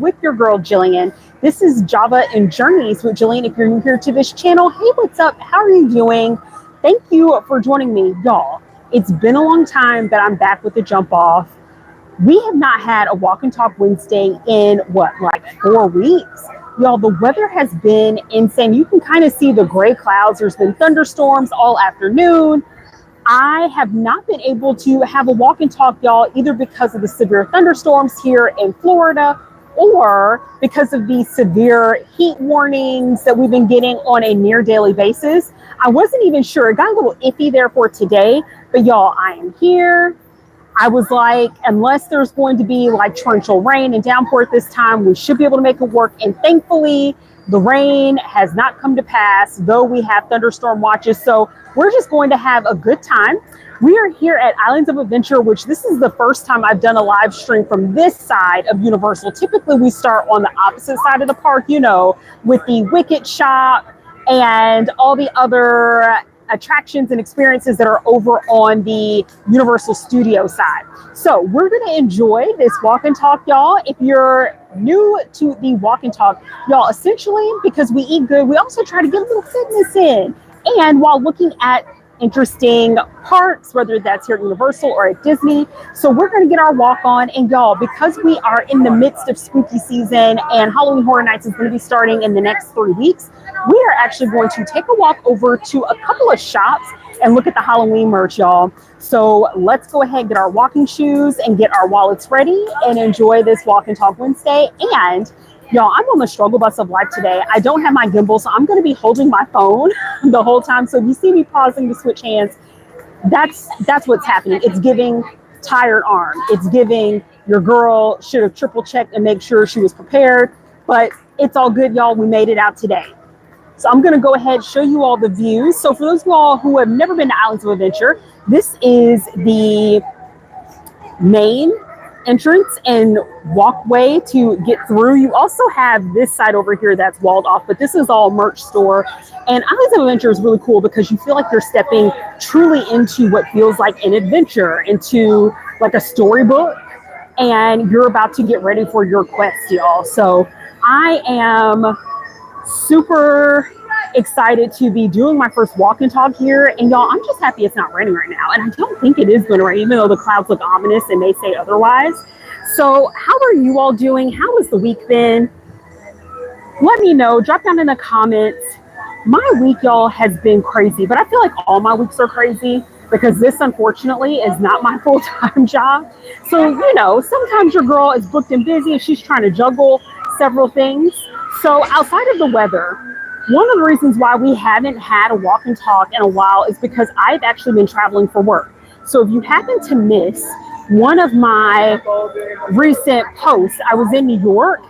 with your girl Jillian. This is Java and Journeys with Jillian. If you're new here to this channel, hey, what's up? How are you doing? Thank you for joining me, y'all. It's been a long time that I'm back with the jump off. We have not had a walk and talk Wednesday in what, like 4 weeks? Y'all, the weather has been insane. You can kind of see the gray clouds. There's been thunderstorms all afternoon. I have not been able to have a walk and talk, y'all, either because of the severe thunderstorms here in Florida or because of the severe heat warnings that we've been getting on a near daily basis. I wasn't even sure. It got a little iffy there for today, but y'all, I am here. I was like, unless there's going to be like torrential rain and downpour at this time, we should be able to make it work. And thankfully, the rain has not come to pass, though we have thunderstorm watches. So we're just going to have a good time. We are here at Islands of Adventure, which this is the first time I've done a live stream from this side of Universal. Typically, we start on the opposite side of the park, you know, with the Wicked Shop and all the other attractions and experiences that are over on the Universal Studio side. So we're going to enjoy this walk and talk, y'all. If you're new to the walk and talk, y'all, essentially, because we eat good, we also try to get a little fitness in. And while looking at interesting parks, whether that's here at Universal or at Disney. So we're going to get our walk on. And y'all, because we are in the midst of spooky season and Halloween Horror Nights is going to be starting in the next 3 weeks, we are actually going to take a walk over to a couple of shops and look at the Halloween merch, y'all. So let's go ahead and get our walking shoes and get our wallets ready and enjoy this Walk and Talk Wednesday. And y'all, I'm on the struggle bus of life today. I don't have my gimbal, so I'm going to be holding my phone the whole time. So if you see me pausing to switch hands, that's what's happening. It's giving tired arm. It's giving your girl should have triple checked and make sure she was prepared. But it's all good, y'all. We made it out today. So I'm going to go ahead and show you all the views. So for those of you all who have never been to Islands of Adventure, this is the main entrance and walkway to get through. You also have this side over here that's walled off, but this is all merch store. And Islands of Adventure is really cool because you feel like you're stepping truly into what feels like an adventure, into like a storybook, and you're about to get ready for your quest, y'all. So I am super excited to be doing my first walk and talk here. And y'all, I'm just happy it's not raining right now. And I don't think it is going to rain, even though the clouds look ominous and they say otherwise. So how are you all doing? How has the week been? Let me know. Drop down in the comments. My week, y'all, has been crazy, but I feel like all my weeks are crazy because this, unfortunately, is not my full-time job. So, you know, sometimes your girl is booked and busy and she's trying to juggle several things. So outside of the weather, one of the reasons why we haven't had a walk and talk in a while is because I've actually been traveling for work. So if you happen to miss one of my recent posts, I was in New York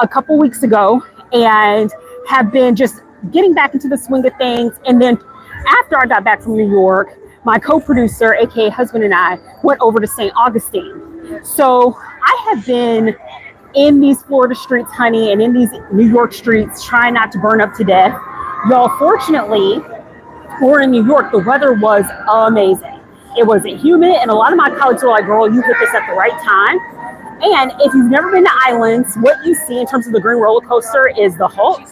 a couple weeks ago and have been just getting back into the swing of things. And then after I got back from New York, my co-producer, aka husband, and I went over to St. Augustine. So I have been in these Florida streets, honey, and in these New York streets, trying not to burn up to death. Y'all, fortunately, we're in New York, the weather was amazing. It wasn't humid, and a lot of my colleagues were like, girl, you hit this at the right time. And if you've never been to Islands, what you see in terms of the green roller coaster is the Hulk.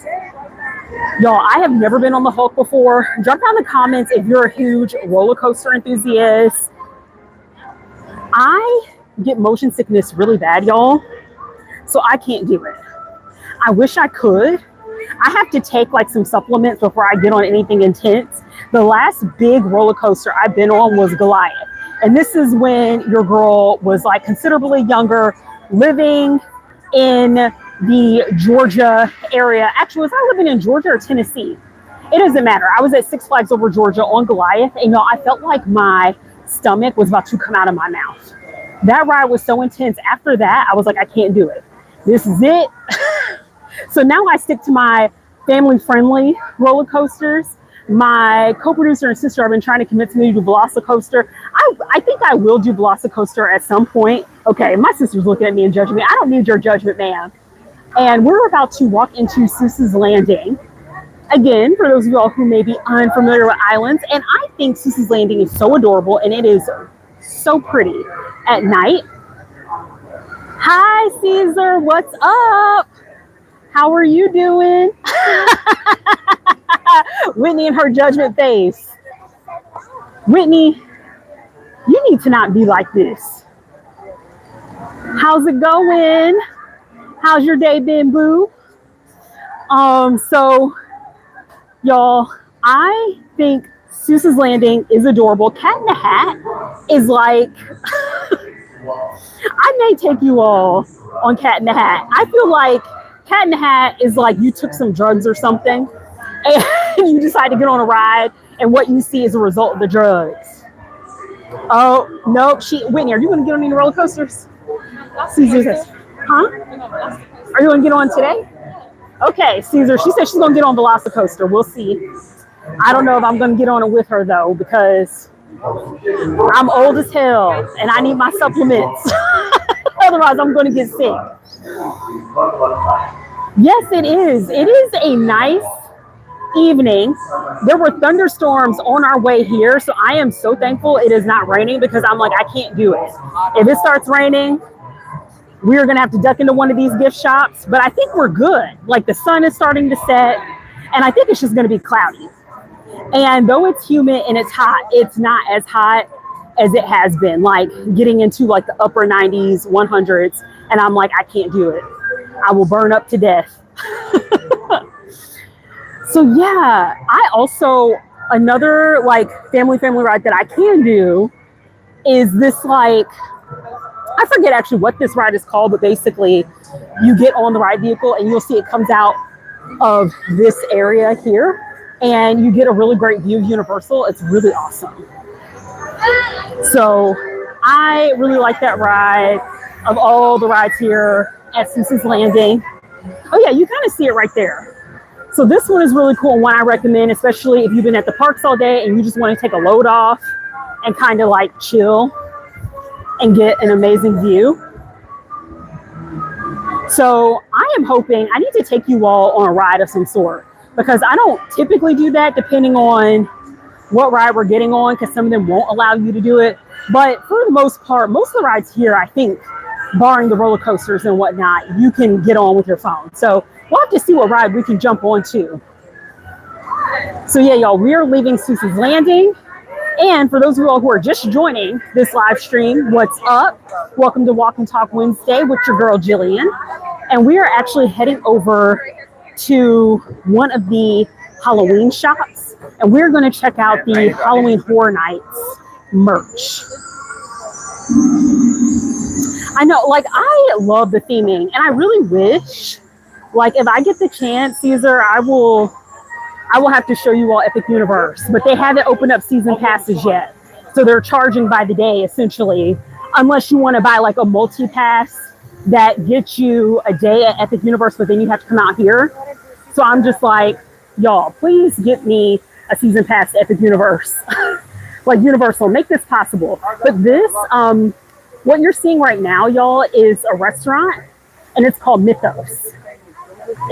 Y'all, I have never been on the Hulk before. Drop down in the comments if you're a huge roller coaster enthusiast. I get motion sickness really bad, y'all. So I can't do it. I wish I could. I have to take like some supplements before I get on anything intense. The last big roller coaster I've been on was Goliath. And this is when your girl was like considerably younger, living in the Georgia area. Actually, was I living in Georgia or Tennessee? It doesn't matter. I was at Six Flags Over Georgia on Goliath. And y'all, I felt like my stomach was about to come out of my mouth. That ride was so intense. After that, I was like, I can't do it. This is it. So now I stick to my family-friendly roller coasters. My co-producer and sister have been trying to convince me to do Velocicoaster. I think I will do Velocicoaster at some point. Okay, my sister's looking at me and judging me. I don't need your judgment, ma'am. And we're about to walk into Seuss's Landing. Again, for those of you all who may be unfamiliar with Islands, and I think Seuss's Landing is so adorable and it is so pretty at night. Hi, Caesar. What's up? How are you doing? Whitney and her judgment face. Whitney, you need to not be like this. How's it going? How's your day been, boo? So, y'all, I think Seuss's Landing is adorable. Cat in the Hat is like, I may take you all on Cat in the Hat. I feel like Cat in the Hat is like you took some drugs or something and you decide to get on a ride and what you see is a result of the drugs. Oh, nope. Whitney, are you going to get on any roller coasters? Caesar says, huh? Are you going to get on today? Okay, Caesar, she said she's going to get on Velocicoaster. We'll see. I don't know if I'm going to get on it with her, though, because I'm old as hell and I need my supplements. Otherwise, I'm going to get sick. Yes, it is. It is a nice evening. There were thunderstorms on our way here, so I am so thankful it is not raining because I'm like, I can't do it. If it starts raining, we're going to have to duck into one of these gift shops, but I think we're good. Like the sun is starting to set and I think it's just going to be cloudy. And though it's humid and it's hot, it's not as hot as it has been, like getting into like the upper 90s, 100s. And I'm like, I can't do it. I will burn up to death. So yeah, I also, another like family ride that I can do is this like, I forget actually what this ride is called, but basically you get on the ride vehicle and you'll see it comes out of this area here and you get a really great view of Universal. It's really awesome. So I really like that ride of all the rides here at Seuss's Landing. Oh yeah, you kind of see it right there. So this one is really cool, one I recommend, especially if you've been at the parks all day and you just want to take a load off and kind of like chill and get an amazing view. So I am hoping, I need to take you all on a ride of some sort because I don't typically do that depending on what ride we're getting on because some of them won't allow you to do it. But for the most part, most of the rides here, I think, barring the roller coasters and whatnot, you can get on with your phone. So we'll have to see what ride we can jump on to. So yeah, y'all, we are leaving Seuss's Landing. And for those of you all who are just joining this live stream, what's up? Welcome to Walk and Talk Wednesday with your girl, Jillian. And we are actually heading over to one of the Halloween shops. And we're going to check out the Halloween Horror Nights merch. I know, like, I love the theming. And I really wish, like, if I get the chance, Caesar, I will have to show you all Epic Universe, but they haven't opened up season passes yet. So they're charging by the day, essentially, unless you want to buy like a multi-pass that gets you a day at Epic Universe, but then you have to come out here. So I'm just like, y'all, please get me a season pass to Epic Universe. Like Universal, make this possible. But this, what you're seeing right now, y'all, is a restaurant, and it's called Mythos.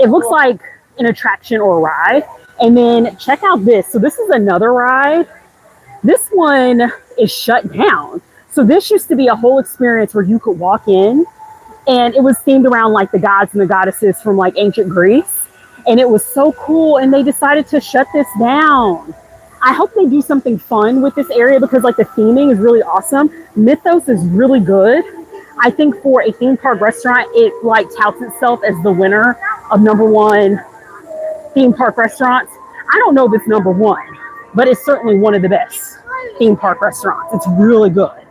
It looks like an attraction or a ride. And then check out this. So this is another ride. This one is shut down. So this used to be a whole experience where you could walk in and it was themed around like the gods and the goddesses from like ancient Greece. And it was so cool. And they decided to shut this down. I hope they do something fun with this area because like the theming is really awesome. Mythos is really good. I think for a theme park restaurant, it like touts itself as the winner of #1 theme park restaurants. I don't know if it's #1, but it's certainly one of the best theme park restaurants. It's really good.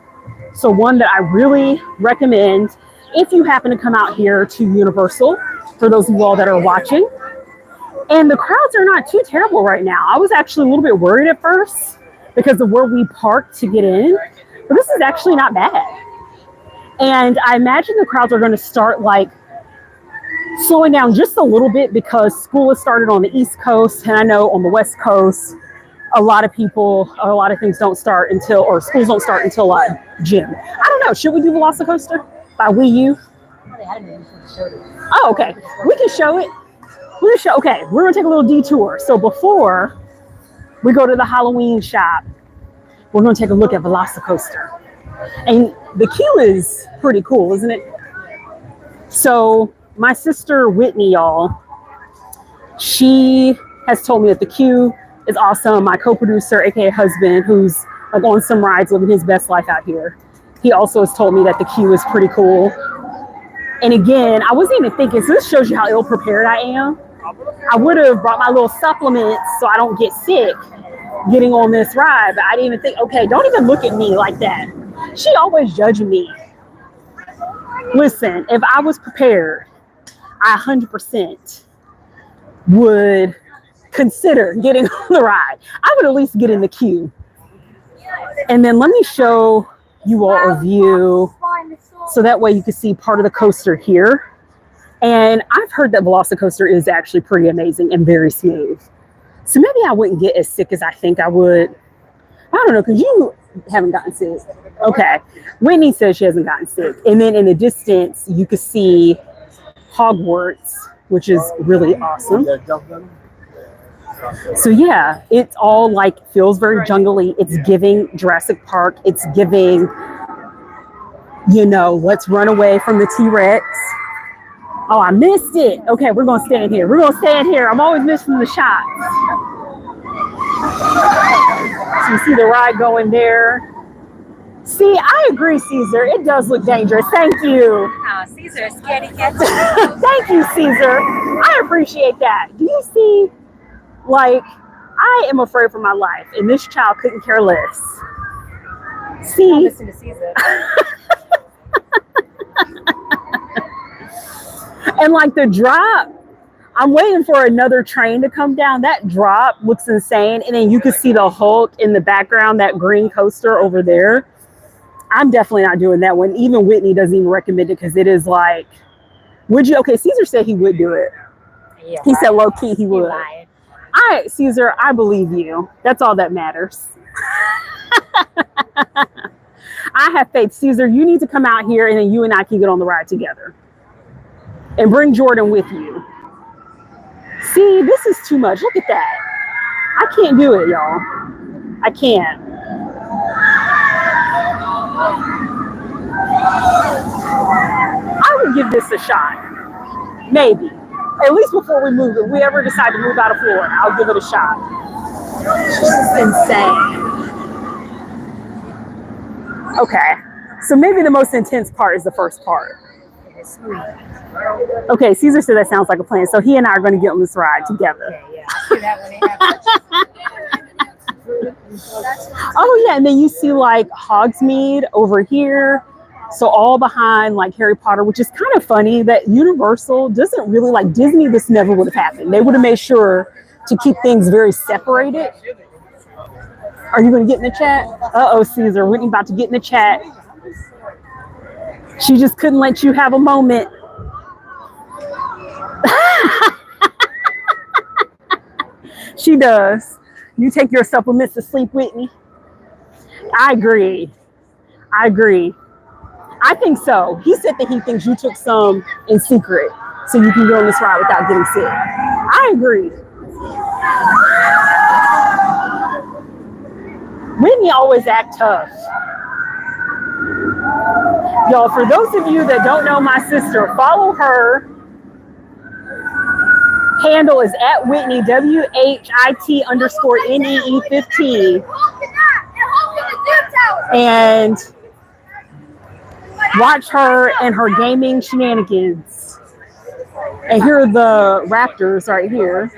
So one that I really recommend if you happen to come out here to Universal, for those of you all that are watching. And the crowds are not too terrible right now. I was actually a little bit worried at first because of where we parked to get in, but this is actually not bad. And I imagine the crowds are going to start like slowing down just a little bit because school has started on the East Coast, and I know on the West Coast, a lot of things don't start until, or schools don't start until June. I don't know. Should we do Velocicoaster by Wii U? Oh, okay. We can show it. Okay, we're gonna take a little detour. So before we go to the Halloween shop, we're gonna take a look at Velocicoaster. And the queue is pretty cool, isn't it? So my sister Whitney, y'all, she has told me that the queue is awesome. My co-producer, aka husband, who's like on some rides living his best life out here, he also has told me that the queue is pretty cool. And again, I wasn't even thinking, so this shows you how ill prepared I am. I would have brought my little supplements so I don't get sick getting on this ride, but I didn't even think, okay, don't even look at me like that. She always judging me. Listen, if I was prepared, I 100% would consider getting on the ride. I would at least get in the queue. And then let me show you all a view so that way you can see part of the coaster here. And I've heard that Velocicoaster is actually pretty amazing and very smooth. So maybe I wouldn't get as sick as I think I would. I don't know, because you haven't gotten sick. Okay. Whitney says she hasn't gotten sick. And then in the distance, you can see Hogwarts, which is really awesome. So yeah, it's all like, feels very jungly. It's giving Jurassic Park. It's giving, you know, let's run away from the T-Rex. Oh, I missed it. Okay, we're going to stand here. We're going to stand here. I'm always missing the shots. So you see the ride going there. See, I agree, Caesar. It does look dangerous. Thank you. Caesar is scaredy cat. Thank you, Caesar. I appreciate that. Do you see, like, I am afraid for my life, and this child couldn't care less. See? I'll listen to Caesar. And like the drop, I'm waiting for another train to come down. That drop looks insane. And then you can see the Hulk in the background, that green coaster over there. I'm definitely not doing that one. Even Whitney doesn't even recommend it because it is like, would you? Okay, Caesar said he would do it. Yeah, he said low key he would. Lying. Caesar, I believe you. That's all that matters. I have faith. Caesar, you need to come out here and then you and I can get on the ride together. And bring Jordan with you. See, this is too much. Look at that. I can't do it, y'all. I can't. I would give this a shot. Maybe. At least before we move. If we ever decide to move out of Florida, I'll give it a shot. It's insane. Okay. So maybe the most intense part is the first part. Okay, Caesar said that sounds like a plan. So he and I are going to get on this ride together. Okay, yeah. I see that when it happens. Oh yeah, and then you see like Hogsmeade over here. So all behind like Harry Potter, which is kind of funny that Universal doesn't really like Disney. This never would have happened. They would have made sure to keep things very separated. Are you going to get in the chat? Uh-oh, Caesar. Whitney about to get in the chat. She just couldn't let you have a moment. She does. You take your supplements to sleep, Whitney. I agree. I think so. He said that he thinks you took some in secret so you can go on this ride without getting sick. I agree. Whitney always act tough. Y'all, for those of you that don't know my sister, follow her. Handle is at Whitney, WHIT_NEE15. And watch her and her gaming shenanigans. And here are the Raptors right here.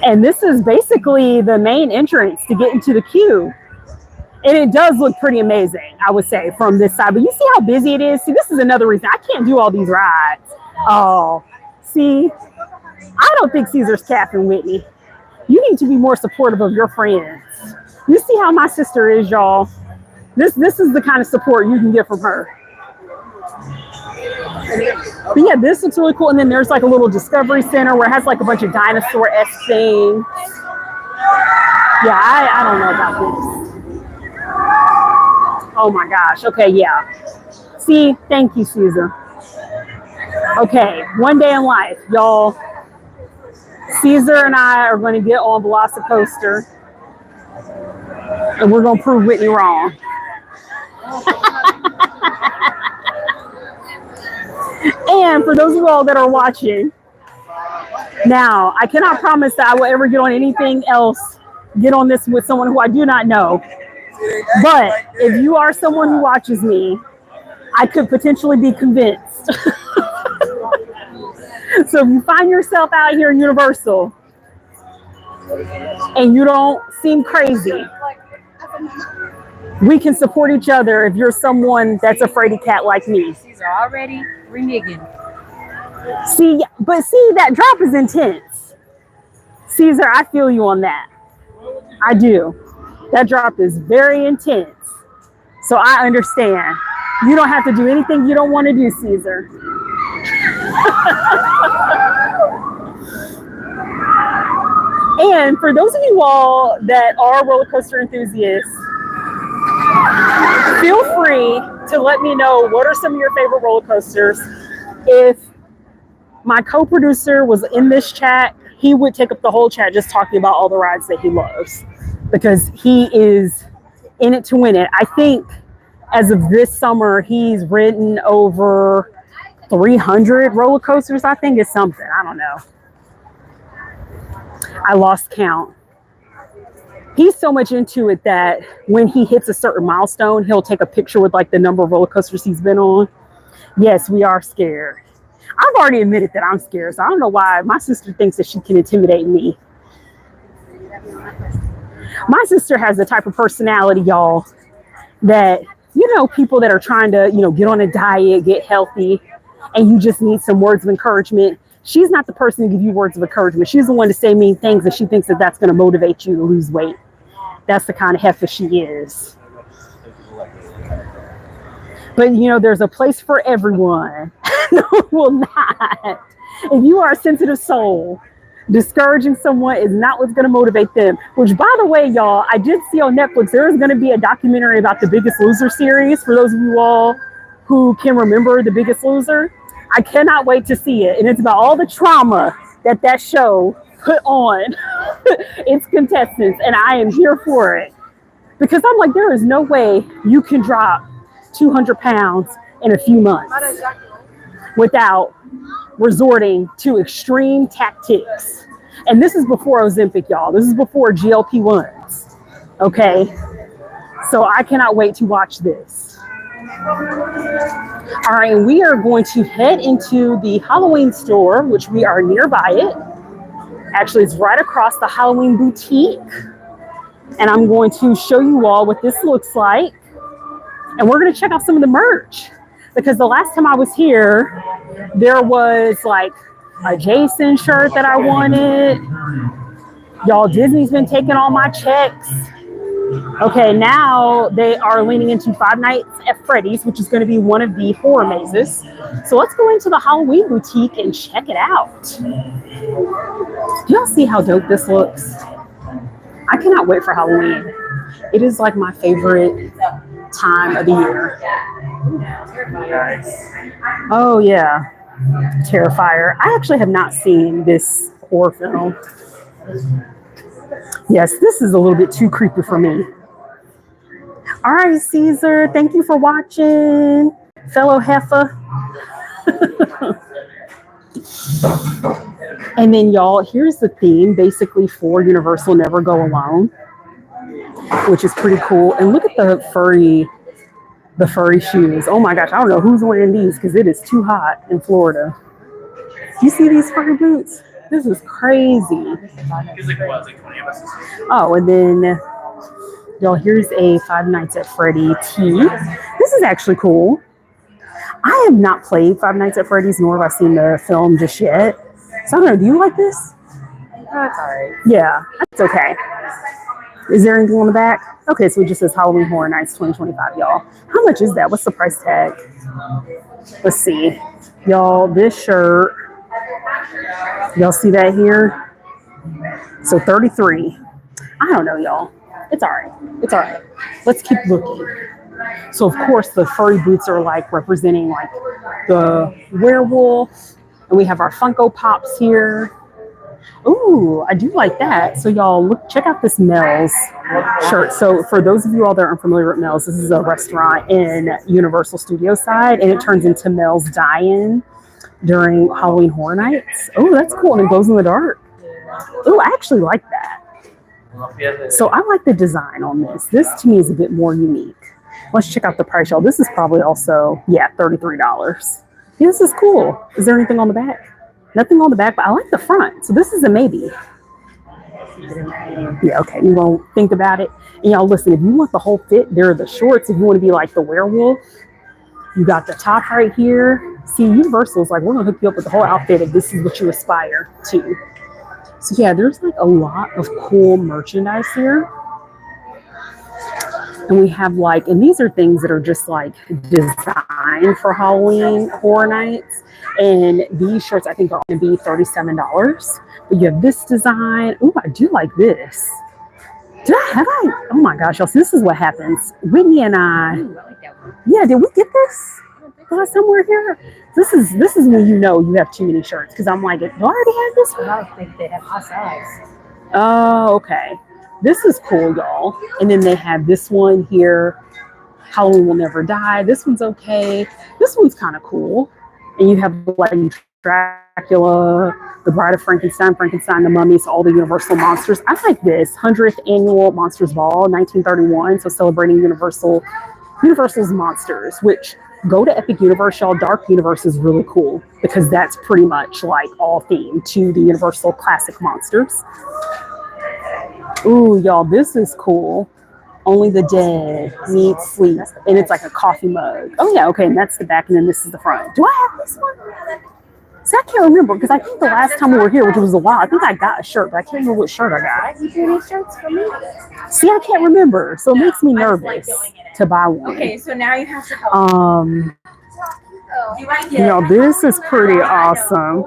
And this is basically the main entrance to get into the queue. And it does look pretty amazing, I would say, from this side. But you see how busy it is? See, this is another reason I can't do all these rides. Oh, see, I don't think Caesar's capping, Whitney. You need to be more supportive of your friends. You see how my sister is, y'all. This is the kind of support you can get from her. But yeah, this looks really cool. And then there's like a little discovery center where it has like a bunch of dinosaur-esque things. Yeah, I don't know about this. Oh my gosh. Okay, yeah. See, thank you, Caesar. Okay, one day in life, y'all. Caesar and I are going to get on Velocicoaster, and we're going to prove Whitney wrong. And for those of you all that are watching, now I cannot promise that I will ever get on anything else, get on this with someone who I do not know. But if you are someone who watches me, I could potentially be convinced. So if you find yourself out here in Universal and you don't seem crazy, we can support each other if you're someone that's a fraidy cat like me. These are already reneging. See, that drop is intense. Caesar, I feel you on that. I do. That drop is very intense. So I understand. You don't have to do anything you don't want to do, Caesar. And for those of you all that are roller coaster enthusiasts, feel free to let me know what are some of your favorite roller coasters. If my co-producer was in this chat, he would take up the whole chat just talking about all the rides that he loves, because he is in it to win it. I think as of this summer, he's ridden over 300 roller coasters. I think it's something. I don't know. I lost count. He's so much into it that when he hits a certain milestone, he'll take a picture with like the number of roller coasters he's been on. Yes, we are scared. I've already admitted that I'm scared, so I don't know why my sister thinks that she can intimidate me. My sister has the type of personality, y'all, that, you know, people that are trying to, you know, get on a diet, get healthy, and you just need some words of encouragement. She's not the person to give you words of encouragement. She's the one to say mean things, and she thinks that that's going to motivate you to lose weight. That's the kind of Heffa she is. But, you know, there's a place for everyone. No, it will not. If you are a sensitive soul, discouraging someone is not what's going to motivate them. Which, by the way, y'all, I did see on Netflix, there is going to be a documentary about the Biggest Loser series. For those of you all who can remember the Biggest Loser, I cannot wait to see it. And it's about all the trauma that show put on its contestants. And I am here for it. Because I'm like, there is no way you can drop 200 pounds in a few months without resorting to extreme tactics. And this is before Ozempic, y'all. This is before GLP-1s. Okay? So I cannot wait to watch this. All right, we are going to head into the Halloween store, which we are nearby it. Actually, it's right across the Halloween boutique. And I'm going to show you all what this looks like. And we're going to check out some of the merch. Because the last time I was here, there was like a Jason shirt that I wanted. Y'all, Disney's been taking all my checks. Okay, now they are leaning into Five Nights at Freddy's, which is going to be one of the horror mazes. So let's go into the Halloween boutique and check it out. Do y'all see how dope this looks? I cannot wait for Halloween. It is like my favorite time of the year. Oh yeah, Terrifier. I actually have not seen this horror film. Yes, this is a little bit too creepy for me. All right, Caesar, thank you for watching, fellow Heffa. And then y'all, here's the theme basically for Universal Never Go Alone, which is pretty cool. And look at the furry shoes. Oh my gosh, I don't know who's wearing these because it is too hot in Florida. Do you see these furry boots? This is crazy. Oh, and then y'all, here's a Five Nights at Freddy tee. This is actually cool. I have not played Five Nights at Freddy's, nor have I seen the film just yet. So I don't know, do you like this? That's all right. Yeah, that's okay. Is there anything on the back? Okay, so it just says Halloween Horror Nights 2025, y'all. How much is that? What's the price tag? Let's see. Y'all, this shirt, y'all see that here? So 33. I don't know, y'all. It's all right. It's all right. Let's keep looking. So, of course, the furry boots are like representing like the werewolf. And we have our Funko Pops here. Ooh, I do like that. So y'all, look, check out this Mel's shirt. So for those of you all that aren't familiar with Mel's, this is a restaurant in Universal Studios side, and it turns into Mel's Dine. during Halloween Horror Nights. Oh, that's cool. And it glows in the dark. Oh, I actually like that. So I like the design on this. This to me is a bit more unique. Let's check out the price, y'all. This is probably also, yeah, $33. Yeah, this is cool. Is there anything on the back? Nothing on the back, but I like the front. So this is a maybe. Yeah, okay. You won't think about it. And y'all, listen, if you want the whole fit, there are the shorts. If you want to be like the werewolf, you got the top right here. See, Universal's like, we're going to hook you up with the whole outfit if this is what you aspire to. So yeah, there's like a lot of cool merchandise here. And we have like, and these are things that are just like designed for Halloween Horror Nights. And these shirts I think are going to be $37. But you have this design. Ooh, I do like this. Oh my gosh, y'all. So this is what happens. Whitney and I, yeah, did we get this last time we were here? This is when you know you have too many shirts. Because I'm like, do I already have this one? I don't think they have our size. Oh, okay. This is cool, y'all. And then they have this one here. Halloween Will Never Die. This one's okay. This one's kind of cool. And you have like Dracula, the Bride of Frankenstein, the Mummies, all the Universal monsters. I like this 100th annual Monsters Ball, 1931. So celebrating Universal's monsters, which go to Epic Universe, y'all. Dark Universe is really cool because that's pretty much like all themed to the Universal classic monsters. Ooh, y'all, this is cool. Only the dead need sleep. And it's like a coffee mug. Oh, yeah, okay, and that's the back, and then this is the front. Do I have this one? See, I can't remember, because I think the last time we were here, which was a while, I think I got a shirt, but I can't remember what shirt I got. You do these shirts for me? See, I can't remember, so it makes me nervous to buy one. Okay, so now you have to help. You know, this is pretty awesome.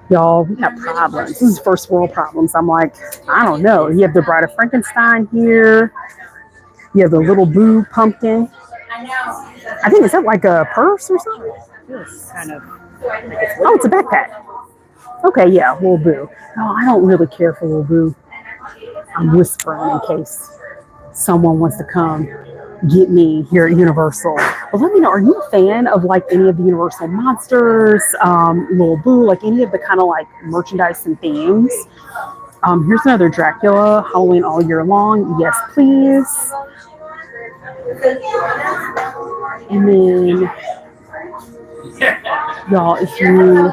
Y'all, we have problems. This is first world problems. I'm like, I don't know. You have the Bride of Frankenstein here. You have the little Boo pumpkin. I think, is that like a purse or something? This kind of. Oh, it's a backpack. Okay, yeah, little Boo. Oh, I don't really care for little Boo. I'm whispering in case someone wants to come get me here at Universal. But let me know, are you a fan of like any of the Universal monsters, Lil Boo, like any of the kind of like merchandise and themes? Here's another Dracula, Halloween all year long. Yes, please. And then, y'all, if you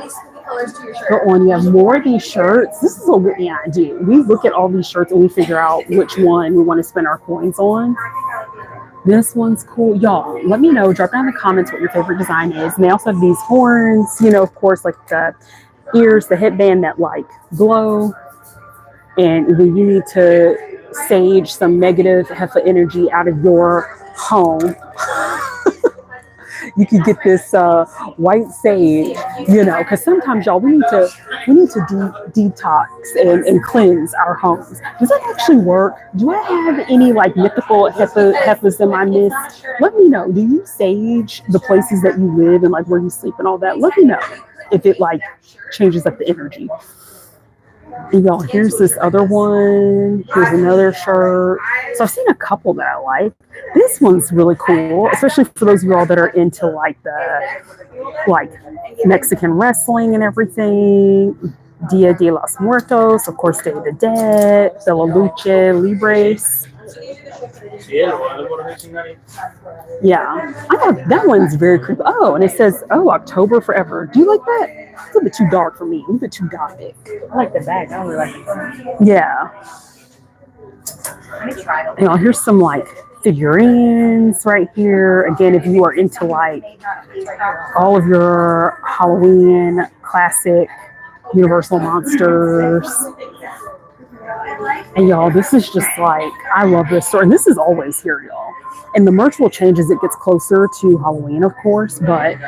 go on, you have more of these shirts. This is what Whitney and I do. We look at all these shirts and we figure out which one we want to spend our coins on. This one's cool. Y'all, let me know. Drop down in the comments what your favorite design is. And they also have these horns, you know, of course, like the ears, the headband that like glow. And when you need to sage some negative Heffa energy out of your home, you can get this white sage, you know, because sometimes, y'all, we need to detox and cleanse our homes. Does that actually work? Do I have any like mythical heifas in my midst? Let me know. Do you sage the places that you live and like where you sleep and all that? Let me know if it like changes up the energy. And y'all, here's this other one. Here's another shirt. So I've seen a couple that I like. This one's really cool, especially for those of you all that are into like the Mexican wrestling and everything. Dia de los Muertos, of course, Day of the Dead, De la Lucha Libres. Yeah, I thought that one's very creepy. Oh, and it says, "Oh, October forever." Do you like that? It's a bit too dark for me. A bit too gothic. I like the bag. I don't really like it. Yeah. You know, here's some like figurines right here. Again, if you are into like all of your Halloween classic Universal monsters. And y'all, this is just like, I love this store. And this is always here, y'all. And the merch will change as it gets closer to Halloween, of course. But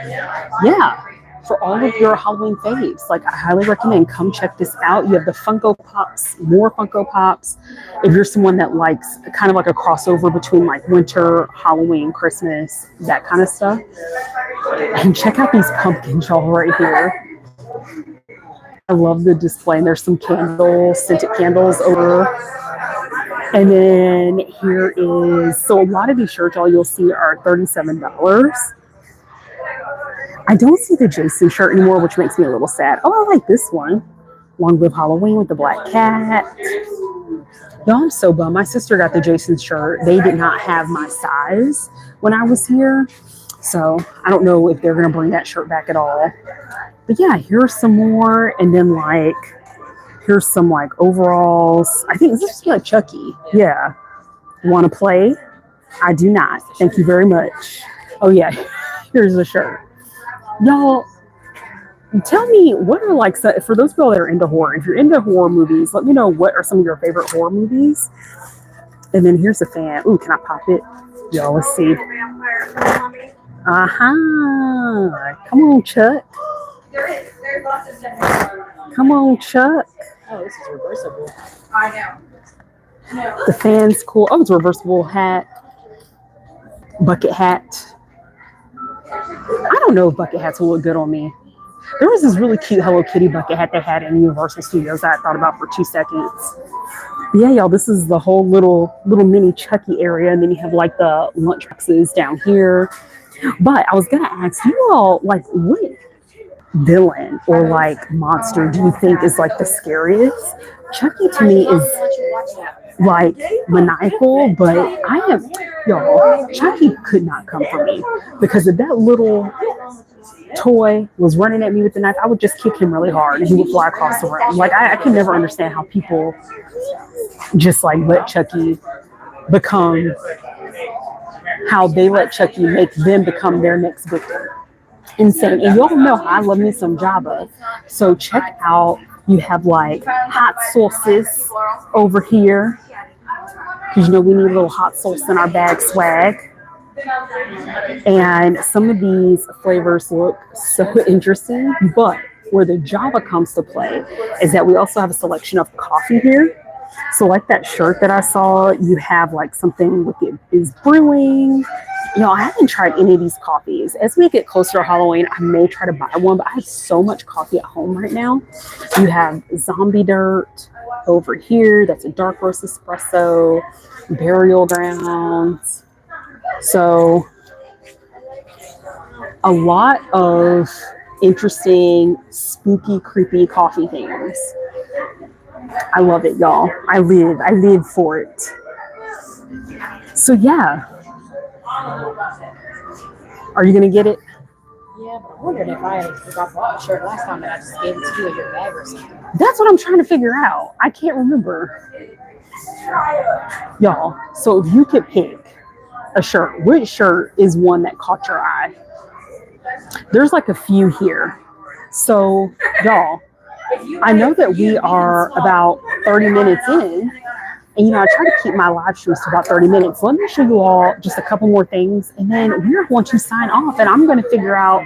yeah, for all of your Halloween faves, like I highly recommend come check this out. You have the Funko Pops, more Funko Pops. If you're someone that likes kind of like a crossover between like winter, Halloween, Christmas, that kind of stuff. And check out these pumpkins, y'all, right here. I love the display. And there's some candles, scented candles over. And then here is, so a lot of these shirts, all you'll see are $37. I don't see the Jason shirt anymore, which makes me a little sad. Oh, I like this one. Long Live Halloween with the black cat. Y'all, I'm so bummed. My sister got the Jason shirt. They did not have my size when I was here. So I don't know if they're going to bring that shirt back at all. But yeah, here's some more. And then like, here's some like overalls. I think this is like Chucky. Yeah. Want to play? I do not. Thank you very much. Oh yeah, here's the shirt. Y'all, tell me what are like, for those people that are into horror, if you're into horror movies, let me know what are some of your favorite horror movies. And then here's a fan. Ooh, can I pop it? Y'all, let's see. Come on, Chuck. There's lots of stuff. Come on, Chuck. Oh, this is reversible. I know. The fan's cool. Oh, it's a reversible hat. Bucket hat. I don't know if bucket hats will look good on me. There was this really cute Hello Kitty bucket hat they had in Universal Studios that I thought about for 2 seconds. Yeah, y'all, this is the whole little mini Chucky area, and then you have like the lunch boxes down here. But I was gonna ask you all, like, what villain or like monster do you think is like the scariest? Chucky to me is like maniacal, but y'all, Chucky could not come for me, because if that little toy was running at me with the knife, I would just kick him really hard and he would fly across the room. Like I can never understand how people just like let Chucky become, how they let Chucky make them become their next victim. Insane. And y'all know I love me some Java. So check out, you have like hot sauces over here, because you know we need a little hot sauce in our bag swag. And some of these flavors look so interesting, but where the Java comes to play is that we also have a selection of coffee here. So like that shirt that I saw, you have like something with it is brewing. You know, I haven't tried any of these coffees. As we get closer to Halloween, I may try to buy one, but I have so much coffee at home right now. You have Zombie Dirt over here. That's a dark roast espresso, Burial Grounds. So a lot of interesting, spooky, creepy coffee things. I love it, y'all. I live for it. So yeah. Are you gonna get it? Yeah, but I'm wondering if I bought a shirt last time and I just gave it to you in your bag or something. That's what I'm trying to figure out. I can't remember. Y'all, so if you could pick a shirt, which shirt is one that caught your eye? There's like a few here. So y'all, I know that we are about 30 minutes in, and you know, I try to keep my live streams to about 30 minutes. Let me show you all just a couple more things, and then we're going to sign off, and I'm going to figure out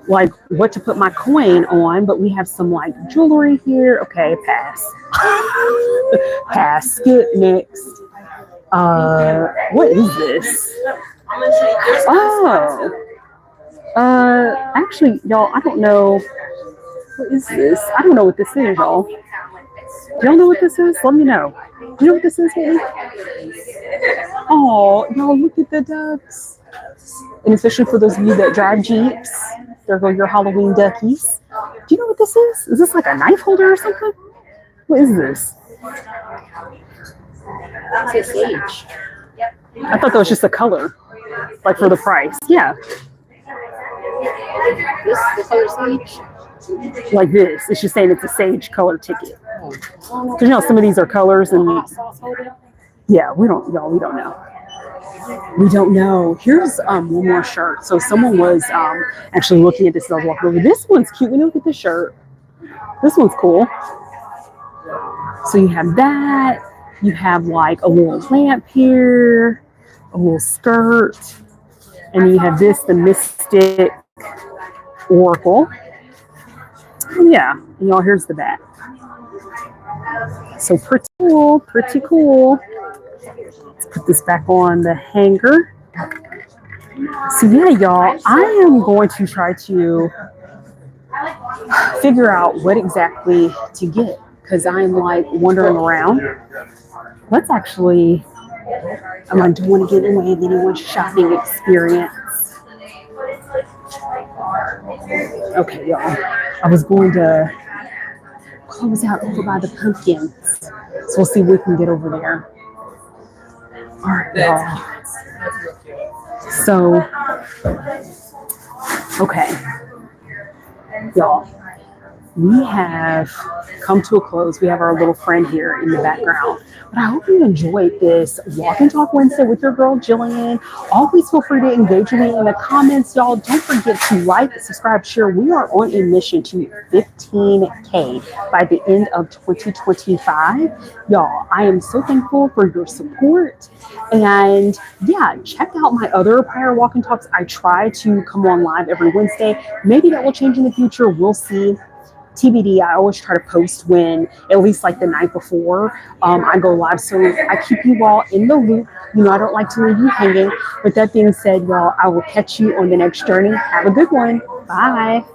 like what to put my coin on. But we have some like jewelry here. Okay, pass. Pass. Skip. Next. What is this? Oh. Actually, y'all, I don't know. What is this? I don't know what this is, y'all. Y'all know what this is? Let me know. Do you know what this is, baby? Oh, y'all, look at the ducks. And especially for those of you that drive Jeeps, there go your Halloween duckies. Do you know what this is? Is this like a knife holder or something? What is this? It's a sage. I thought that was just a color, like for the price. Yeah. This is the color sage. Like this. It's just saying it's a sage color ticket. Because you know some of these are colors and yeah, we don't know. We don't know. Here's one more shirt. So someone was actually looking at this as I was walking over. This one's cute. We look at this shirt. This one's cool. So you have that. You have like a little lamp here, a little skirt, and then you have this, the Mystic Oracle. Yeah, and y'all, here's the back. So pretty cool, pretty cool. Let's put this back on the hanger. So yeah, y'all, I am going to try to figure out what exactly to get, because I'm like wandering around. Let's actually, I don't want to get in the way of anyone's shopping experience. Okay, y'all. I was going to close out over by the pumpkins. So we'll see if we can get over there. All right, y'all. So, okay, y'all. We have come to a close. We have our little friend here in the background. But I hope you enjoyed this Walk and Talk Wednesday with your girl, Jillian. Always feel free to engage with me in the comments, y'all. Don't forget to like, subscribe, share. We are on a mission to 15K by the end of 2025. Y'all, I am so thankful for your support. And yeah, check out my other prior Walk and Talks. I try to come on live every Wednesday. Maybe that will change in the future. We'll see. TBD, I always try to post when, at least like the night before I go live. So I keep you all in the loop. You know, I don't like to leave you hanging. With that being said, y'all, I will catch you on the next journey. Have a good one. Bye.